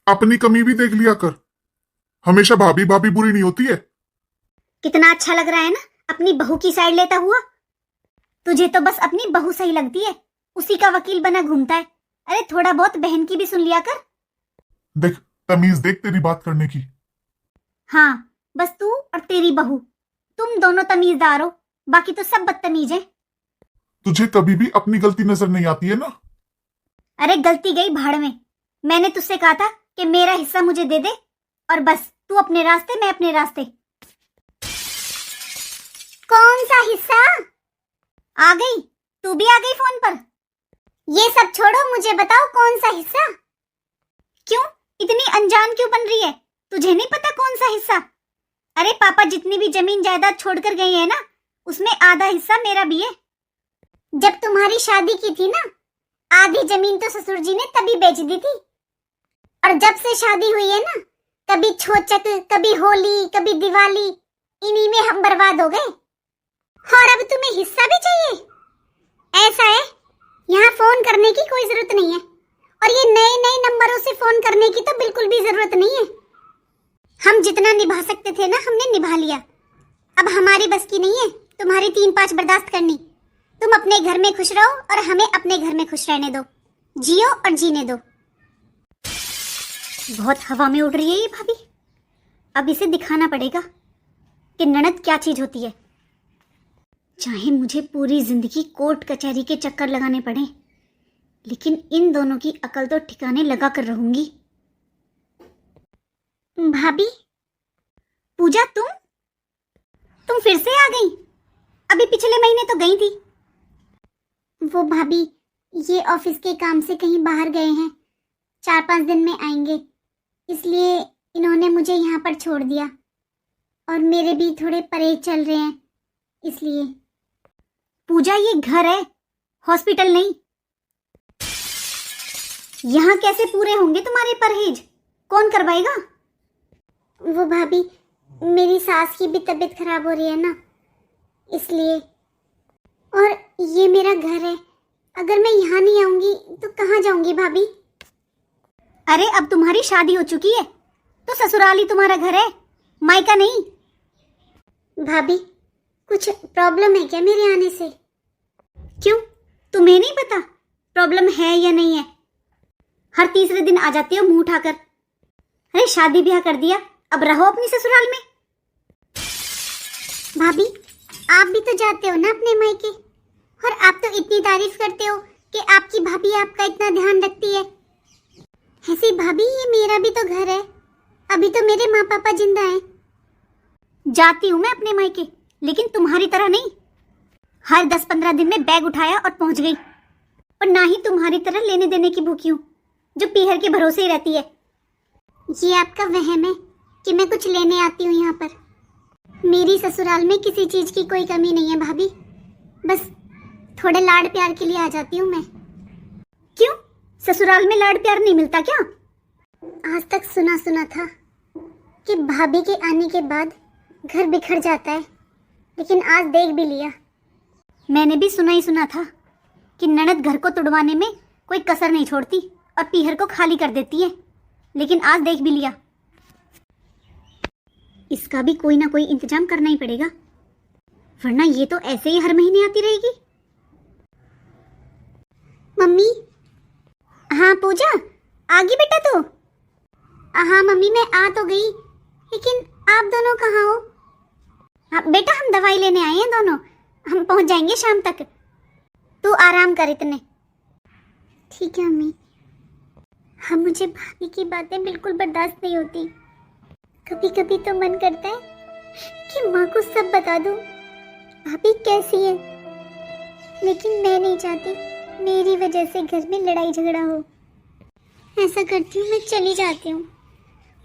अपनी कमी भी देख लिया कर। हमेशा भाभी भाभी बुरी नहीं होती है। कितना अच्छा लग रहा है ना अपनी बहू की साइड लेता हुआ। तुझे तो बस अपनी बहू सही लगती है, उसी का वकील बना घूमता है। अरे थोड़ा बहुत बहन की भी सुन लिया कर। देख, तमीज देख तेरी बात करने की। हाँ, बस तू और तेरी बहू, तुम दोनों तमीजदार हो, बाकी तो सब बदतमीज है। तुझे कभी भी अपनी गलती नजर नहीं आती है ना। अरे गलती गई भाड़ में। मैंने तुझसे कहा था कि मेरा हिस्सा मुझे दे दे, और बस तू अपने रास्ते, मैं अपने रास्ते। कौन सा हिस्सा? आ गई? तू भी आ गई फोन पर? ये सब छोड़ो, मुझे बताओ कौन सा हिस्सा। क्यों इतनी अनजान क्यों बन रही है? तुझे नहीं पता कौन सा हिस्सा? अरे पापा जितनी भी जमीन जायदाद छोड़कर गए हैं ना, उसमें आधा हिस्सा मेरा भी है। जब तुम्हारी शादी की थी ना, आधी जमीन तो ससुर जी ने तभी बेच दी थी, और जब से शादी हुई है ना, कभी छोचक, कभी होली, कभी दिवाली, इन्हीं में हम बर्बाद हो गए। और अब तुम्हें हिस्सा भी चाहिए? ऐसा है, यहाँ फोन करने की कोई जरूरत नहीं है, और ये नए नए नंबरों से फोन करने की तो बिल्कुल भी जरूरत नहीं है। हम जितना निभा सकते थे ना, हमने निभा लिया। अब हमारी बस की नहीं है तुम्हारी 3-5 बर्दाश्त करनी। तुम अपने घर में खुश रहो और हमें अपने घर में खुश रहने दो, जियो और जीने दो। बहुत हवा में उड़ रही है ये भाभी। अब इसे दिखाना पड़ेगा कि ननद क्या चीज होती है। चाहे मुझे पूरी जिंदगी कोर्ट कचहरी के चक्कर लगाने पड़े, लेकिन इन दोनों की अकल तो ठिकाने लगा कर रहूंगी। भाभी, पूजा, तुम फिर से आ गई? अभी पिछले महीने तो गई थी। वो भाभी, ये ऑफिस के काम से कहीं बाहर गए हैं, 4-5 दिन में आएंगे, इसलिए इन्होंने मुझे यहाँ पर छोड़ दिया, और मेरे भी थोड़े परहेज चल रहे हैं इसलिए। पूजा, ये घर है, हॉस्पिटल नहीं। यहाँ कैसे पूरे होंगे तुम्हारे परहेज? कौन करवाएगा? वो भाभी, मेरी सास की भी तबीयत खराब हो रही है ना, इसलिए। और ये मेरा घर है, अगर मैं यहाँ नहीं आऊंगी तो कहाँ जाऊंगी भाभी? अरे अब तुम्हारी शादी हो चुकी है तो ससुराल ही तुम्हारा घर है, मायका नहीं। भाभी, कुछ प्रॉब्लम है क्या मेरे आने से? क्यों, तुम्हें नहीं पता प्रॉब्लम है या नहीं है? हर तीसरे दिन आ जाती हो मुंह उठाकर। अरे शादी ब्याह कर दिया, अब रहो अपनी ससुराल में। भाभी, आप भी तो जाते हो ना अपने मायके, और आप तो इतनी तारीफ करते हो कि आपकी भाभी आपका इतना ध्यान रखती है। ऐसी भाभी, ये मेरा भी तो घर है, अभी तो मेरे माँ पापा जिंदा हैं। जाती हूँ मैं अपने मायके, लेकिन तुम्हारी तरह नहीं, हर 10-15 दिन में बैग उठाया और पहुंच गई। और ना ही तुम्हारी तरह लेने देने की भूखी हूँ, जो पीहर के भरोसे ही रहती है। ये आपका वहम है कि मैं कुछ लेने आती हूँ यहाँ पर। मेरी ससुराल में किसी चीज की कोई कमी नहीं है भाभी, बस थोड़े लाड प्यार के लिए आ जाती हूँ मैं। क्यों, ससुराल में लाड प्यार नहीं मिलता क्या? आज तक सुना सुना था कि भाभी के आने के बाद घर बिखर जाता है, लेकिन आज देख भी लिया। मैंने भी सुना ही सुना था कि ननद घर को तुड़वाने में कोई कसर नहीं छोड़ती और पीहर को खाली कर देती है, लेकिन आज देख भी लिया। इसका भी कोई ना कोई इंतजाम करना ही पड़ेगा, वरना ये तो ऐसे ही हर महीने आती रहेगी। मम्मी। हाँ पूजा, आ गई बेटा तू? हाँ मम्मी, मैं आ तो गई, लेकिन आप दोनों कहाँ हो? हाँ बेटा, हम दवाई लेने आए हैं दोनों, हम पहुंच जाएंगे शाम तक, तू आराम कर इतने। ठीक है मम्मी। हाँ, मुझे भाभी की बातें बिल्कुल बर्दाश्त नहीं होती। कभी कभी तो मन करता है कि माँ को सब बता दूं भाभी कैसी है, लेकिन मैं नहीं चाहती मेरी वजह से घर में लड़ाई झगड़ा हो। ऐसा करती हूँ, मैं चली जाती हूँ,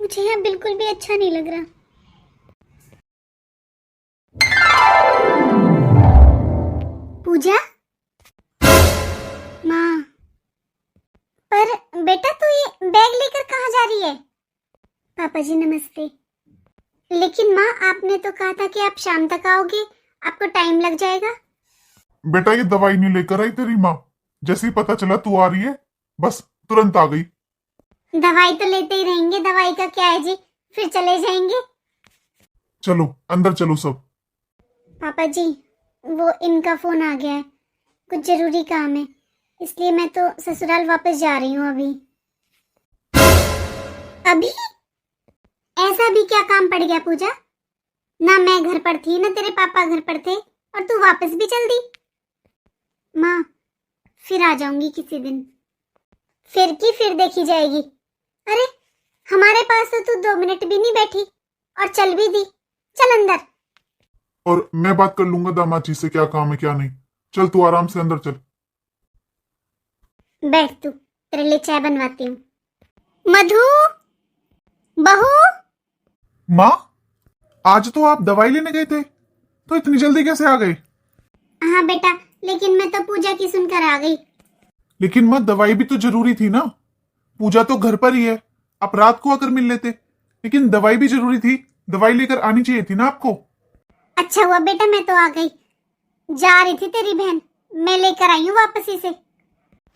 मुझे यहाँ बिल्कुल भी अच्छा नहीं लग रहा। पूजा, माँ। पर बेटा, तू ये बैग लेकर कहाँ जा रही है? पापा जी नमस्ते। लेकिन माँ, आपने तो कहा था कि आप शाम तक आओगे, आपको टाइम लग जाएगा। बेटा, ये दवाई नहीं लेकर आई तेरी माँ, जैसे ही पता चला तू आ रही है बस तुरंत आ गई। दवाई तो लेते ही रहेंगे, दवाई का क्या है जी, फिर चले जाएंगे। चलो अंदर चलो सब। पापा जी, वो इनका फोन आ गया है, कुछ जरूरी काम है, इसलिए मैं तो ससुराल वापस जा रही हूँ अभी। अभी ऐसा भी क्या काम पड़ गया पूजा? ना मैं घर पर थी ना तेरे पापा घर पर थे, और तू वापस भी चल दी। माँ, फिर आ जाऊंगी किसी दिन। फिर की फिर देखी जाएगी। अरे हमारे पास तो तू 2 मिनट भी नहीं बैठी और चल भी दी। चल अंदर। और मैं बात कर लूंगा दामाद जी से क्या काम है क्या नहीं। चल तू आराम से अंदर चल। बैठ, तू तेरे लिए चाय बनवाती हूँ। मधु, बहू। माँ, आज तो आप दवाई लेने गए थे, तो इतनी जल्दी कैसे आ गए? हाँ बेटा, लेकिन मैं तो पूजा की सुनकर आ गई। लेकिन माँ दवाई भी तो जरूरी थी ना। पूजा तो घर पर ही है, आप रात को आकर मिल लेते। लेकिन दवाई भी जरूरी थी, दवाई लेकर आनी चाहिए थी ना आपको। अच्छा हुआ बेटा मैं तो आ गई। जा रही थी तेरी बहन, मैं लेकर आई हूँ वापस से।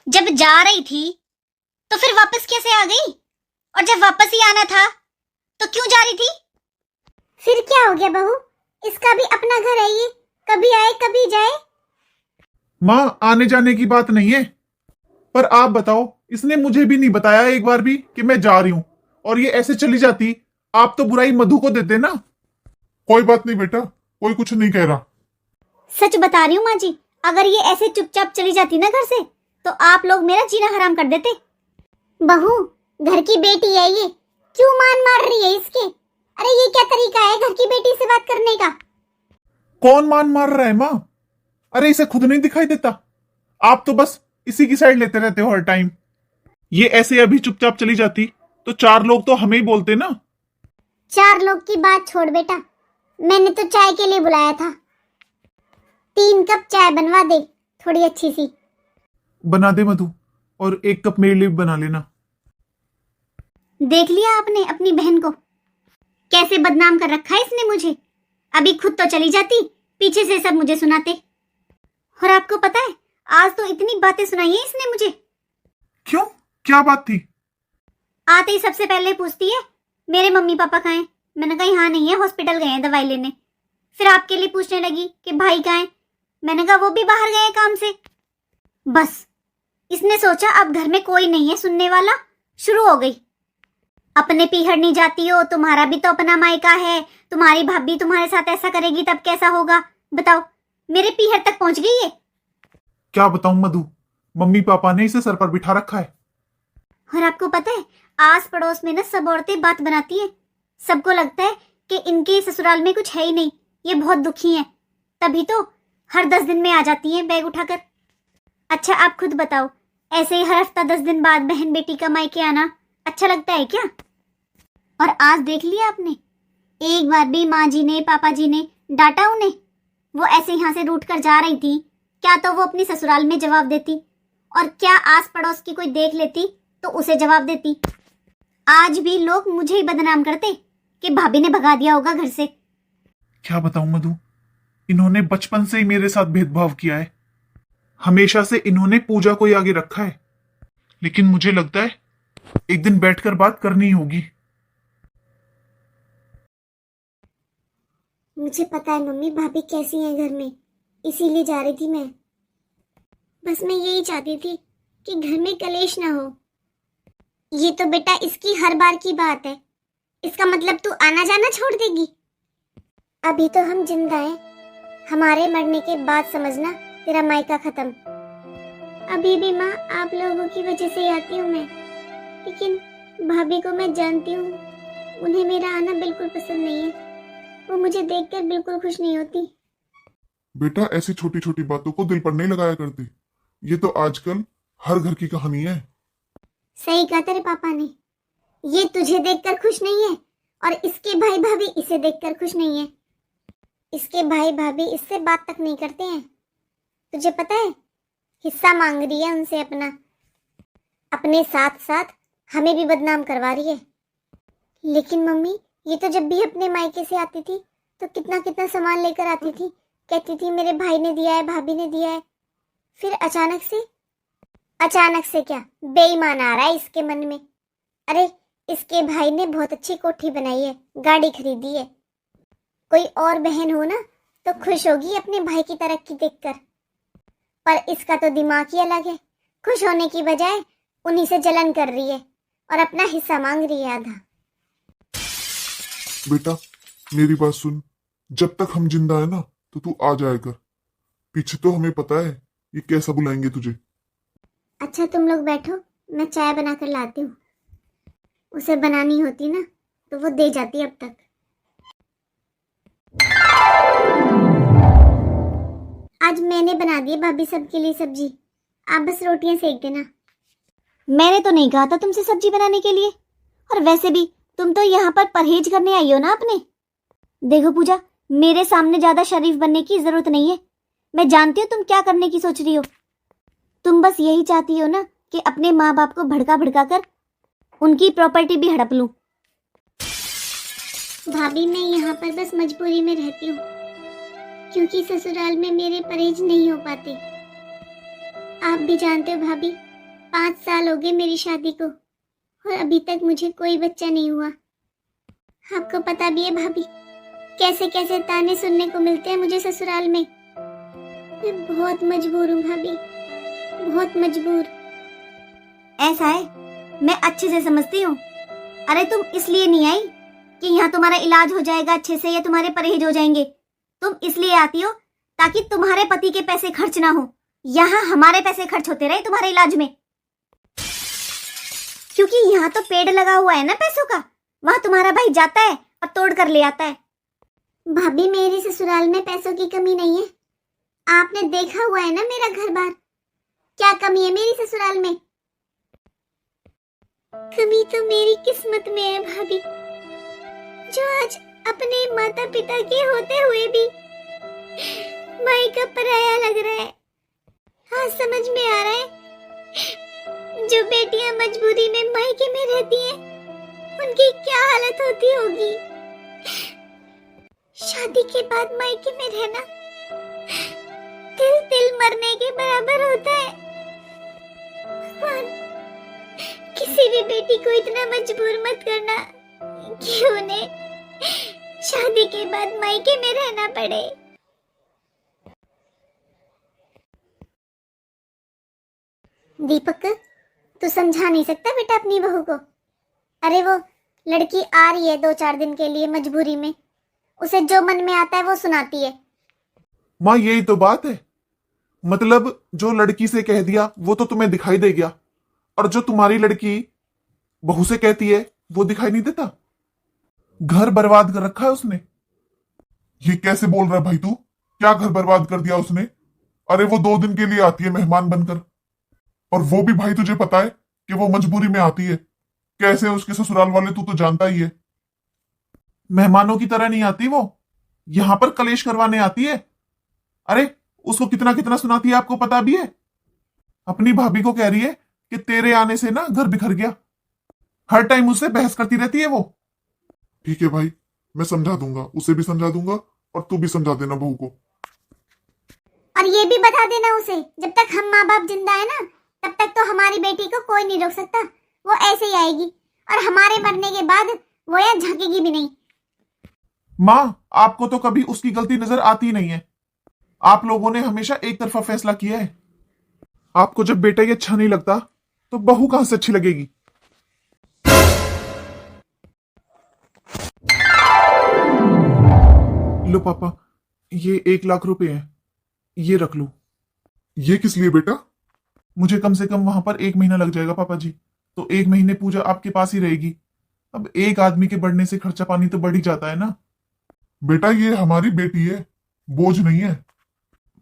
जब जा रही थी तो फिर वापस कैसे आ गई? और जब वापस ही आना था तो क्यों जा रही थी? फिर क्या हो गया बहू, इसका भी अपना घर है ये, कभी आए कभी जाए। माँ, आने जाने की बात नहीं है, पर आप बताओ, इसने मुझे भी नहीं बताया एक बार भी कि मैं जा रही हूं, और ये ऐसे चली जाती। आप तो बुराई मधु को देते ना। कोई बात नहीं बेटा, कोई कुछ नहीं कह रहा। सच बता रही हूँ माँ जी, अगर ये ऐसे चुपचाप चली जाती ना घर से, तो आप लोग मेरा जीना हराम कर देते। बहू, घर की बेटी है ये, क्यों मान मार रही है इसके? अरे ये क्या तरीका है घर की बेटी से बात करने का? कौन मान मार रहा है माँ? अरे इसे खुद नहीं दिखाई देता? आप तो बस इसी की साइड लेते रहते हो हर टाइम। ये ऐसे अभी चुपचाप चली जाती तो 4 लोग तो हमें ही बोलते ना। 4 लोग की बात छोड़ बेटा, मैंने तो चाय के लिए बुलाया था। 3 कप चाय बनवा दे, थोड़ी अच्छी सी। बना दे मधु, और 1 कप मेरे लिए भी बना लेना। देख लिया आपने अपनी बहन को, कैसे बदनाम कर रखा है इसने मुझे। अभी खुद तो चली जाती, पीछे से सब मुझे सुनाते। और आपको पता है, आज तो इतनी बातें सुनाई है इसने मुझे। क्यों, क्या बात थी? आते ही सबसे पहले पूछती है मेरे मम्मी पापा कहाँ हैं। मैंने कहा यहाँ नहीं है, हॉस्पिटल गए हैं दवाई लेने। फिर आपके लिए पूछने लगी कि भाई कहाँ हैं। मैंने कहा वो भी बाहर गए हैं काम से। बस इसने सोचा अब घर में कोई नहीं है सुनने वाला, शुरू हो गई। अपने पीहर नहीं जाती हो, तुम्हारा भी तो अपना मायका है, तुम्हारी भाभी तुम्हारे साथ ऐसा करेगी तब कैसा होगा बताओ। मेरे पीहर तक पहुंच गई है। क्या बताऊं मधु, मम्मी पापा ने इसे सर पर बिठा रखा है। और आपको पता है, आस पड़ोस में ना सब औरतें बात बनाती हैं। सबको लगता है कि इनके ससुराल में कुछ है ही नहीं, ये बहुत दुखी हैं। तभी तो हर 10 दिन में आ जाती हैं बैग उठाकर। अच्छा आप खुद बताओ, ऐसे ही हर हफ्ता 10 दिन बाद बहन बेटी का मायके आना अच्छा लगता है क्या? और आज देख लिया आपने, एक बार भी माँ जी ने पापा जी ने डांटा उन्हें? वो ऐसे यहाँ से रूठ कर जा रही थी, क्या तो वो अपनी ससुराल में जवाब देती, और क्या आस पड़ोस की कोई देख लेती तो उसे जवाब देती। आज भी लोग मुझे ही बदनाम करते कि भाभी ने भगा दिया होगा घर से। क्या बताऊं मधु, इन्होंने बचपन से ही मेरे साथ भेदभाव किया है। हमेशा से इन्होंने पूजा को ही आगे रखा है। लेकिन मुझे लगता है एक दिन बैठकर बात करनी होगी। मुझे पता है मम्मी भाभी कैसी हैं घर में, इसीलिए जा रही थी मैं। बस मैं यही चाहती थी कि घर में कलेश ना हो। ये तो बेटा इसकी हर बार की बात है, इसका मतलब तू आना जाना छोड़ देगी? अभी तो हम जिंदा हैं, हमारे मरने के बाद समझना तेरा मायका खत्म। अभी भी माँ आप लोगों की वजह से आती हूँ मैं, लेकिन भाभी को मैं जानती हूँ, उन्हें मेरा आना बिल्कुल पसंद नहीं है। वो मुझे देखकर बिल्कुल खुश नहीं होती। बेटा ऐसी छोटी छोटी बातों को दिल पर नहीं लगाया करती, ये तो आजकल हर घर की कहानी है। सही कहा तेरे पापा ने, ये तुझे देखकर खुश नहीं है और इसके भाई भाभी इसे देखकर खुश नहीं है। इसके भाई भाभी इससे बात तक नहीं करते हैं। तुझे पता है, हिस्सा मांग रही है उनसे अपना, अपने साथ साथ हमें भी बदनाम करवा रही है। लेकिन मम्मी ये तो जब भी अपने मायके से आती थी तो कितना कितना सामान लेकर आती थी, कहती थी मेरे भाई ने दिया है, भाभी ने दिया है। फिर अचानक से क्या बेईमान आ रहा है इसके मन में। अरे इसके भाई ने बहुत अच्छी कोठी बनाई है, गाड़ी खरीदी है। कोई और बहन हो ना तो खुश होगी अपने भाई की तरक्की देखकर, पर इसका तो दिमाग ही अलग है। खुश होने की बजाय उन्हीं से जलन कर रही है और अपना हिस्सा मांग रही है आधा। बेटा मेरी बात सुन, जब तक हम जिंदा है ना तो तू आ जाया कर। पीछे तो हमें पता है ये कैसा बुलाएंगे तुझे। अच्छा तुम लोग बैठो, मैं चाय बना कर लाती हूँ। उसे बनानी होती ना तो वो दे जाती अब तक। आज मैंने बना दी भाभी सबके लिए सब्जी, आप बस रोटियां सेक देना। मैंने तो नहीं कहा था तुमसे सब्जी बनाने के लिए, और वैसे भी तुम तो यहाँ पर परहेज करने आई हो ना अपने। देखो पूजा, मेरे सामने ज्यादा शरीफ बनने की जरूरत नहीं है। मैं जानती हूँ तुम क्या करने की सोच रही हो। तुम बस यही चाहती हो ना कि अपने माँ बाप को भड़का भड़का कर उनकी प्रॉपर्टी भी हड़प लूं। भाभी मैं यहाँ पर बस मजबूरी में रहती हूँ, क्योंकि ससुराल में मेरे परहेज नहीं हो पाते। आप भी जानते हो भाभी, 5 साल हो गए मेरी शादी को और अभी तक मुझे कोई बच्चा नहीं हुआ। आपको पता भी है भाभी, कैसे कैसे ताने सुनने को मिलते हैं मुझे ससुराल में। मैं बहुत मजबूर हूँ भाभी, बहुत मजबूर। ऐसा है, मैं अच्छे से समझती हूँ। अरे तुम इसलिए नहीं आई कि यहाँ तुम्हारा इलाज हो जाएगा अच्छे से या तुम्हारे परहेज हो जाएंगे। तुम इसलिए आती हो ताकि तुम्हारे पति के पैसे खर्च ना हो, यहाँ हमारे पैसे खर्च होते रहे तुम्हारे इलाज में। क्योंकि यहाँ तो पेड़ लगा हुआ है ना पैसों का, वहां तुम्हारा भाई जाता है और तोड़ कर ले आता है। भाभी मेरे ससुराल में पैसों की कमी नहीं है। आपने देखा हुआ है ना मेरा घर बार, क्या कमी है मेरी ससुराल में। कमी तो मेरी किस्मत में है भाभी, जो आज अपने माता पिता के होते हुए भी माई का पराया लग रहा है। हाँ समझ में आ रहा है, जो बेटियां मजबूरी में मायके में रहती हैं, उनकी क्या हालत होती होगी। शादी के बाद मायके में रहना तिल तिल मरने के बराबर होता है। भगवान, किसी भी बेटी को इतना मजबूर मत करना कि उन्हें शादी के बाद मायके में रहना पड़े। दीपक, तू समझा नहीं सकता बेटा अपनी बहू को। अरे वो लड़की आ रही है 2-4 दिन के लिए मजबूरी में, उसे जो मन में आता है वो सुनाती है। माँ यही तो बात है, मतलब जो लड़की से कह दिया वो तो तुम्हें दिखाई दे गया, और जो तुम्हारी लड़की बहू से कहती है वो दिखाई नहीं देता। घर बर्बाद कर रखा है उसने। ये कैसे बोल रहा है भाई तू? क्या घर बर्बाद कर दिया उसने? अरे वो 2 दिन के लिए आती है मेहमान बनकर, और वो भी भाई तुझे पता है कि वो मजबूरी में आती है। कैसे उसके ससुराल वाले तू तो जानता ही है। मेहमानों की तरह नहीं आती वो, यहां पर कलेश करवाने आती है। अरे उसको कितना कितना सुनाती है आपको पता भी है। अपनी भाभी को कह रही है कि तेरे आने से ना घर बिखर गया। हर टाइम उससे बहस करती रहती है वो। ठीक है भाई, मैं समझा दूंगा, उसे भी समझा दूंगा और तू भी समझा देना बहू को। और ये भी बता देना उसे, जब तक हम माँ बाप जिंदा है ना तब तक तो हमारी बेटी को कोई नहीं रोक सकता। वो ऐसे ही आएगी और हमारे मरने के बाद वो यहाँ झांकेगी भी नहीं। माँ आपको तो कभी उसकी गलती नजर आती नहीं है। आप लोगों ने हमेशा एक तरफा फैसला किया है। आपको जब बेटा ये अच्छा नहीं लगता तो बहू कहां से अच्छी लगेगी। लो पापा, ये 1 लाख रुपए हैं, ये रख लो। ये किस लिए बेटा? मुझे कम से कम वहां पर 1 महीना लग जाएगा पापा जी, तो 1 महीने पूजा आपके पास ही रहेगी। अब एक आदमी के बढ़ने से खर्चा पानी तो बढ़ ही जाता है ना। बेटा ये हमारी बेटी है, बोझ नहीं है।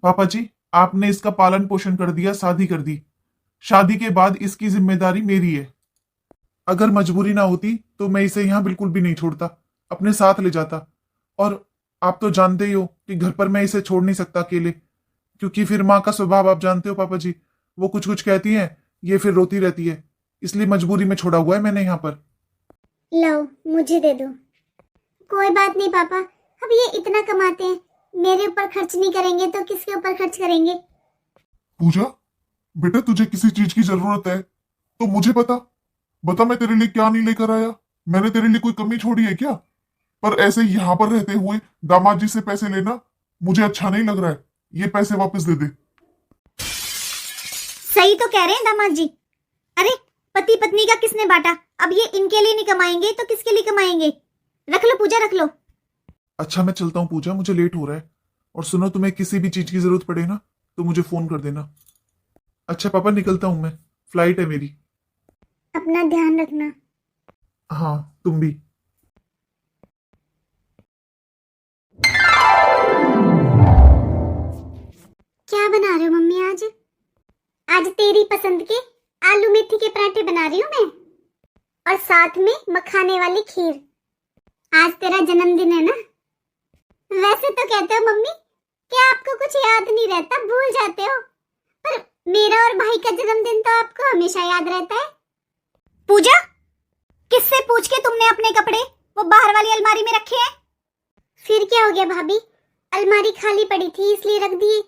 पापा जी आपने इसका पालन पोषण कर दिया, शादी कर दी। शादी के बाद इसकी जिम्मेदारी मेरी है। अगर मजबूरी ना होती तो मैं इसे यहाँ बिल्कुल भी नहीं छोड़ता, अपने साथ ले जाता। और आप तो जानते ही हो कि घर पर मैं इसे छोड़ नहीं सकता अकेले, क्योंकि फिर माँ का स्वभाव आप जानते हो पापा जी, वो कुछ कुछ कहती है, ये फिर रोती रहती है। इसलिए मजबूरी में छोड़ा हुआ है मैंने यहाँ पर। लो मुझे दे दो। कोई बात नहीं पापा, अब ये इतना कमाते हैं, मेरे ऊपर खर्च नहीं करेंगे तो किसके ऊपर खर्च करेंगे। पूजा बेटा तुझे किसी चीज की जरूरत है तो मुझे बता, बता मैं तेरे लिए क्या नहीं लेकर आया। मैंने तेरे लिए कोई कमी छोड़ी है क्या? पर ऐसे यहां पर रहते हुए दामाद जी से पैसे लेना मुझे अच्छा नहीं लग रहा है। ये पैसे वापस दे दे। सही तो कह रहे हैं दामाद जी। अरे पति पत्नी का किसने बांटा? अब ये इनके लिए नहीं कमाएंगे तो किसके लिए कमाएंगे? रख लो पूजा, रख लो। अच्छा मैं चलता हूँ पूजा, मुझे लेट हो रहा है। और सुनो, तुम्हें किसी भी चीज की जरूरत पड़े ना तो मुझे फोन कर देना। अच्छा पापा, निकलता हूं मैं, फ्लाइट है मेरी। अपना ध्यान रखना। हाँ तुम भी। क्या बना रहे हो मम्मी आज? आज तेरी पसंद के आलू मेथी के पराठे बना रही हूँ मैं, और साथ में मखाने वाली खीर। आज तेरा जन्मदिन है ना? वैसे तो कहते हो मम्मी कि आपको कुछ याद नहीं रहता, भूल जाते हो, पर मेरा और भाई का जन्मदिन तो आपको हमेशा याद रहता है। पूजा, किससे पूछ के तुमने अपने कपड़े वो बाहर वाली अलमारी में रखे हैं? फिर क्या हो गया भाभी, अलमारी खाली पड़ी थी इसलिए रख दिए।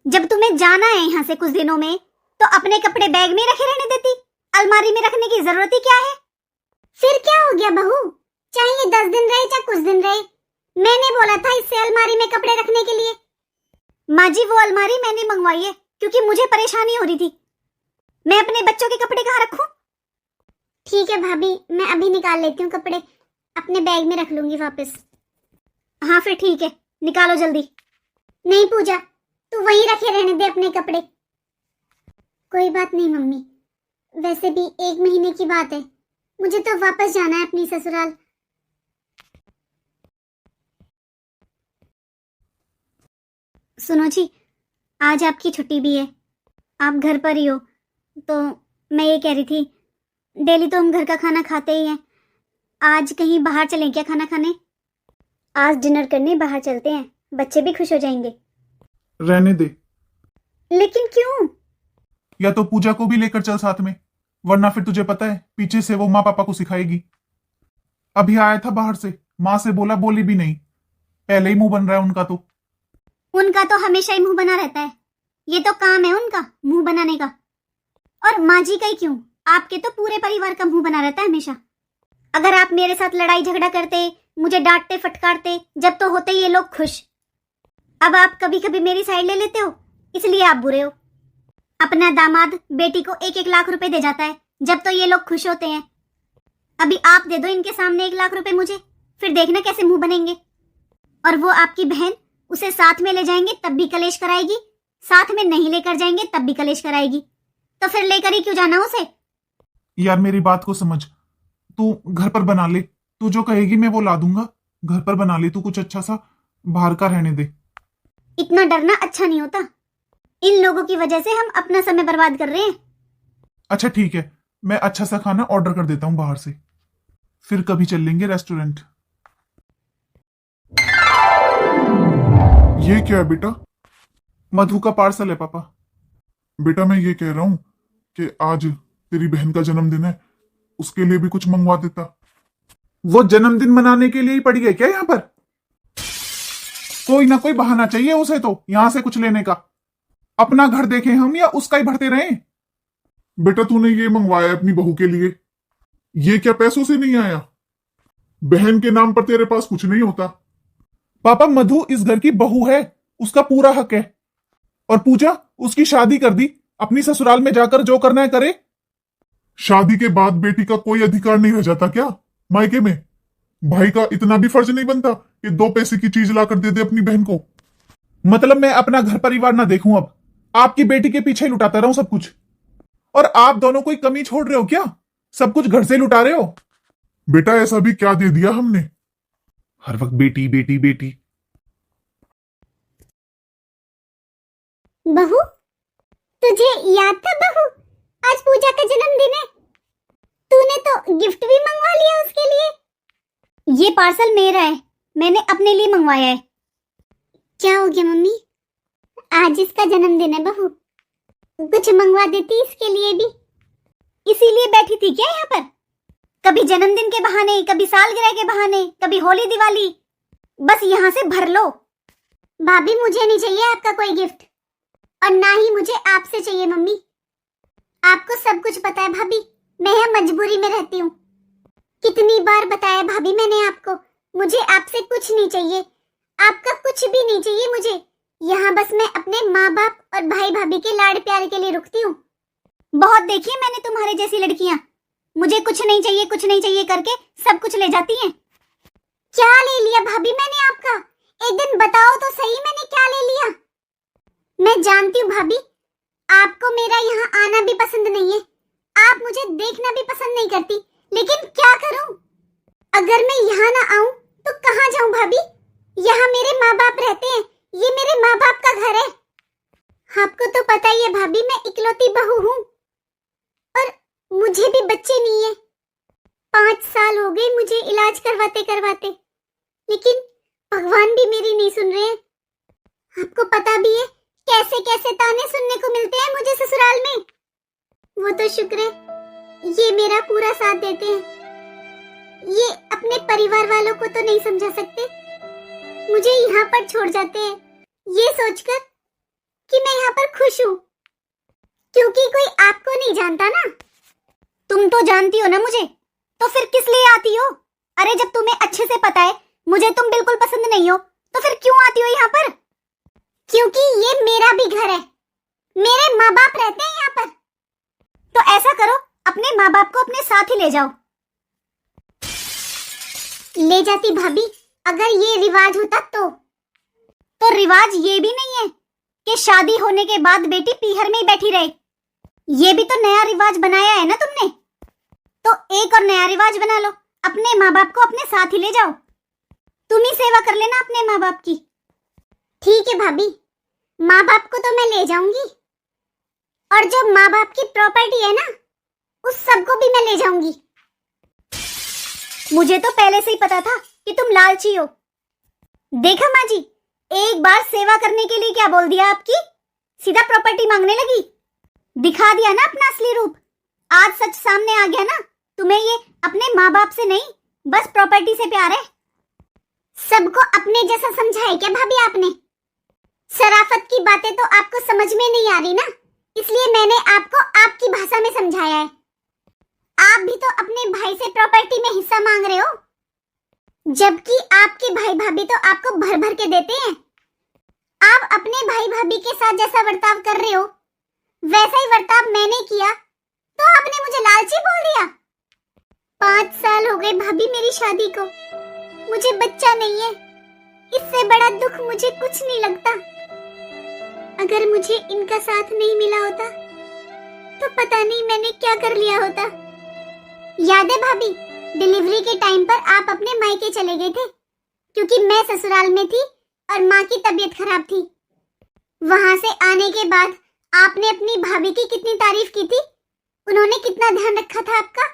जब तुम्हें जाना है यहाँ से कुछ दिनों में तो अपने कपड़े बैग में रखे रहने देती, अलमारी में रखने की जरूरत ही क्या है? फिर क्या हो गया बहू, चाहे ये 10 दिन रहे चाहे कुछ दिन रहे, मैंने बोला था इससे अलमारी में कपड़े रखने के लिए। माँ जी वो अलमारी मैंने मंगवाई है क्योंकि मुझे परेशानी हो रही थी। मैं अपने बच्चों के कपड़े कहाँ रखूं? ठीक है भाभी, मैं अभी निकाल लेती हूँ कपड़े, अपने बैग में रख लूंगी वापस। हाँ फिर ठीक है, निकालो जल्दी। नहीं पूजा, तू वहीं रखे रहने दे अपने कपड़े। कोई बात नहीं मम्मी, वैसे भी 1 महीने की बात है, मुझे तो वापस जाना है अपनी ससुराल। सुनो जी, आज आपकी छुट्टी भी है, आप घर पर ही हो, तो मैं ये कह रही थी, डेली तो हम घर का खाना खाते ही हैं, आज कहीं बाहर चलें क्या खाना खाने? आज डिनर करने बाहर चलते हैं, बच्चे भी खुश हो जाएंगे। रहने दे। लेकिन क्यों? या तो पूजा को भी लेकर चल साथ में, वरना फिर तुझे पता है पीछे से वो माँ पापा को सिखाएगी। अभी आया था बाहर से, माँ से बोला, बोली भी नहीं, पहले ही मुंह बन रहा है उनका तो। उनका तो हमेशा ही मुंह बना रहता है, ये तो काम है उनका मुंह बनाने का। और माँ जी का ही क्यों, आपके तो पूरे परिवार का मुंह बना रहता है हमेशा। अगर आप मेरे साथ लड़ाई झगड़ा करते, मुझे डांटते फटकारते, जब तो होते ये लोग खुश। अब आप कभी कभी मेरी साइड ले लेते हो, इसलिए आप बुरे हो। अपना दामाद बेटी को 1-1 लाख रुपए दे जाता है, जब तो ये लोग खुश होते हैं। अभी आप दे दो इनके सामने 1 लाख रुपए मुझे, फिर देखना कैसे मुंह बनेंगे। और वो आपकी बहन, उसे साथ में ले जाएंगे तब भी कलेश कराएगी, साथ में नहीं लेकर जाएंगे तब भी कलेश कराएगी, तो फिर लेकर ही क्यों जाना उसे? यार मेरी बात को समझ, तू घर पर बना ले, तू जो कहेगी मैं वो ला दूंगा। घर पर बना ले तू कुछ अच्छा सा, बाहर का रहने दे। इतना डरना अच्छा नहीं होता, इन लोगों की वजह से हम अपना समय बर्बाद कर रहे हैं। अच्छा ठीक है, मैं अच्छा सा खाना ऑर्डर कर देता हूँ बाहर से, फिर कभी चल लेंगे रेस्टोरेंट। ये क्या है बेटा? मधु का पार्सल है पापा। बेटा मैं ये कह रहा हूं कि आज तेरी बहन का जन्मदिन है, उसके लिए भी कुछ मंगवा देता। वो जन्मदिन मनाने के लिए ही पड़ी है क्या यहाँ पर? कोई ना कोई बहाना चाहिए उसे तो यहां से कुछ लेने का। अपना घर देखें हम या उसका ही भरते रहें? बेटा तूने ये मंगवाया है अपनी बहू के लिए, ये क्या पैसों से नहीं आया? बहन के नाम पर तेरे पास कुछ नहीं होता। पापा मधु इस घर की बहू है, उसका पूरा हक है। और पूजा, उसकी शादी कर दी, अपनी ससुराल में जाकर जो करना है करे। शादी के बाद बेटी का कोई अधिकार नहीं रह जाता क्या मायके में? भाई का इतना भी फर्ज नहीं बनता कि 2 पैसे की चीज लाकर दे दे अपनी बहन को? मतलब मैं अपना घर परिवार ना देखूं अब, आपकी बेटी के पीछे लुटाता रहूं सब कुछ? और आप दोनों कोई कमी छोड़ रहे हो क्या? सब कुछ घर से लुटा रहे हो? बेटा ऐसा भी क्या दे दिया हमने? हर वक्त बेटी बेटी बेटी। बहू, तुझे याद था बहू, आज पूजा का जन्मदिन है, तूने तो गिफ्ट भी मंगवा लिया उसके लिए। ये पार्सल मेरा है, मैंने अपने लिए मंगवाया है। क्या हो गया मम्मी, आज इसका जन्मदिन है बहू, कुछ मंगवा देती इसके लिए भी। इसीलिए बैठी थी क्या यहाँ पर? कभी जन्मदिन के बहाने, कभी सालगिरह के बहाने, कभी होली दिवाली, बस यहाँ से भर लो। भाभी मुझे नहीं चाहिए आपका कोई गिफ्ट, और ना ही मुझे आपसे चाहिए मम्मी। आपको सब कुछ पता है भाभी, मैं यहाँ मजबूरी में रहती हूँ। कितनी बार बताया भाभी मैंने आपको, मुझे आपसे कुछ नहीं चाहिए, आपका कुछ भी नहीं चाहिए मुझे। यहाँ बस मैं अपने माँ बाप और भाई भाभी के लाड़ प्यार के लिए रुकती हूँ। बहुत देखी है मैंने तुम्हारे जैसी लड़कियां, मुझे कुछ नहीं चाहिए कुछ नहीं चाहिए करके सब कुछ ले जाती हैं। क्या ले लिया भाभी मैंने आपका? एक दिन बताओ तो सही, मैंने क्या ले लिया? मैं जानती हूँ भाभी, आपको मेरा यहाँ आना भी पसंद नहीं है, आप मुझे देखना भी पसंद नहीं करती, लेकिन क्या करूं? अगर मैं यहाँ ना आऊं तो कहाँ जाऊं भाभी? यहाँ मेरे माँ बाप रहते हैं, ये मेरे माँ बाप का घर है। आपको तो पता ही है भाभी, मैं इकलौती बहू हूँ और मुझे भी बच्चे नहीं है। 5 साल हो गए मुझे इलाज करवाते करवाते, लेकिन भगवान भी मेरी नहीं सुन रहे हैं। आपको पता भी है कैसे कैसे ताने सुनने को मिलते हैं मुझे ससुराल में। वो तो शुक्र है ये मेरा पूरा साथ देते हैं, ये अपने परिवार वालों को तो नहीं समझा सकते, मुझे यहाँ पर छोड़ जाते हैं ये सोचकर कि मैं यहाँ पर खुश हूँ, क्योंकि कोई आपको नहीं जानता ना। तुम तो जानती हो ना मुझे, तो फिर किस लिए आती हो? अरे जब तुम्हें अच्छे से पता है मुझे तुम बिल्कुल पसंद नहीं हो, तो फिर क्यों आती हो यहाँ पर? क्योंकि ये मेरा भी घर है, मेरे माँ बाप रहते हैं यहाँ पर। तो ऐसा करो, अपने माँ बाप को अपने साथ ही ले जाओ। ले जाती भाभी, अगर ये रिवाज होता तो रिवाज ये भी नहीं है कि शादी होने के बाद बेटी पीहर में ही बैठी रहे। ये भी तो नया रिवाज बनाया है ना तुमने, तो एक और नया रिवाज बना लो, अपने माँ बाप को अपने साथ ही ले जाओ। तुम ही सेवा कर लेना अपने माँ बाप की। ठीक है भाभी, माँ बाप को तो मैं ले जाऊंगी, और जो माँ बाप की प्रॉपर्टी है ना उस सबको भी मैं ले जाऊंगी। मुझे तो पहले से ही पता था कि तुम लालची हो। देखा माँ जी, एक बार सेवा करने के लिए क्या बोल दिया आपकी, सीधा प्रॉपर्टी मांगने लगी। दिखा दिया ना अपना असली रूप, आज सच सामने आ गया ना। तुम्हें ये अपने माँ बाप से नहीं बस प्रॉपर्टी से प्यार है। सबको अपने जैसा समझा है क्या भाभी आपने? शराफत की बातें तो आपको समझ में नहीं आ रही ना, इसलिए मैंने आपको आपकी भाषा में समझाया है। आप भी तो अपने भाई से प्रॉपर्टी में हिस्सा मांग रहे हो, जबकि आपके भाई भाभी तो आपको भर भर के देते हैं। आप अपने भाई भाभी के साथ जैसा बर्ताव कर रहे हो वैसा ही बर्ताव मैंने किया, तो आपने मुझे लालची बोल दिया। 5 साल हो गए भाभी मेरी शादी को, मुझे बच्चा नहीं है, इससे बड़ा दुख मुझे कुछ नहीं लगता। अगर मुझे इनका साथ नहीं मिला होता तो पता नहीं मैंने क्या कर लिया होता। याद है भाभी, डिलीवरी के टाइम पर आप अपने मायके चले गए थे, क्योंकि मैं ससुराल में थी और माँ की तबीयत खराब थी। वहां से आने के बाद आपने अपनी भाभी की कितनी तारीफ की थी, उन्होंने कितना ध्यान रखा था आपका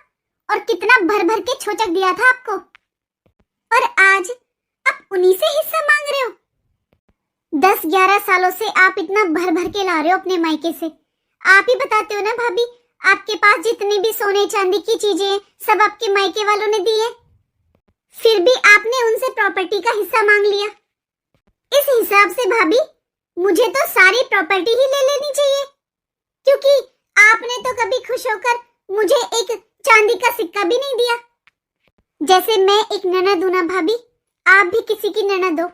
और कितना भर भर के छोचक दिया था आपको, और आज आप उन्हीं से हिस्सा मांग रहे हो। 10-11 सालों से आप इतना भर भर के ला रहे हो अपने मायके से। आप ही बताते हो ना भाभी, आपके पास जितनी भी सोने चांदी की चीजें सब आपके मायके वालों ने दी है, फिर भी आपने उनसे प्रॉपर्टी का हिस्सा मांग लिया। इस हिसाब से भाभी मुझे तो सारी प्रॉपर्टी ही ले लेनी चाहिए, क्योंकि आपने तो कभी खुश होकर मुझे एक चांदी का सिक्का भी नहीं दिया। जैसे मैं एक ननद हूं ना भाभी, आप भी किसी की ननद हो।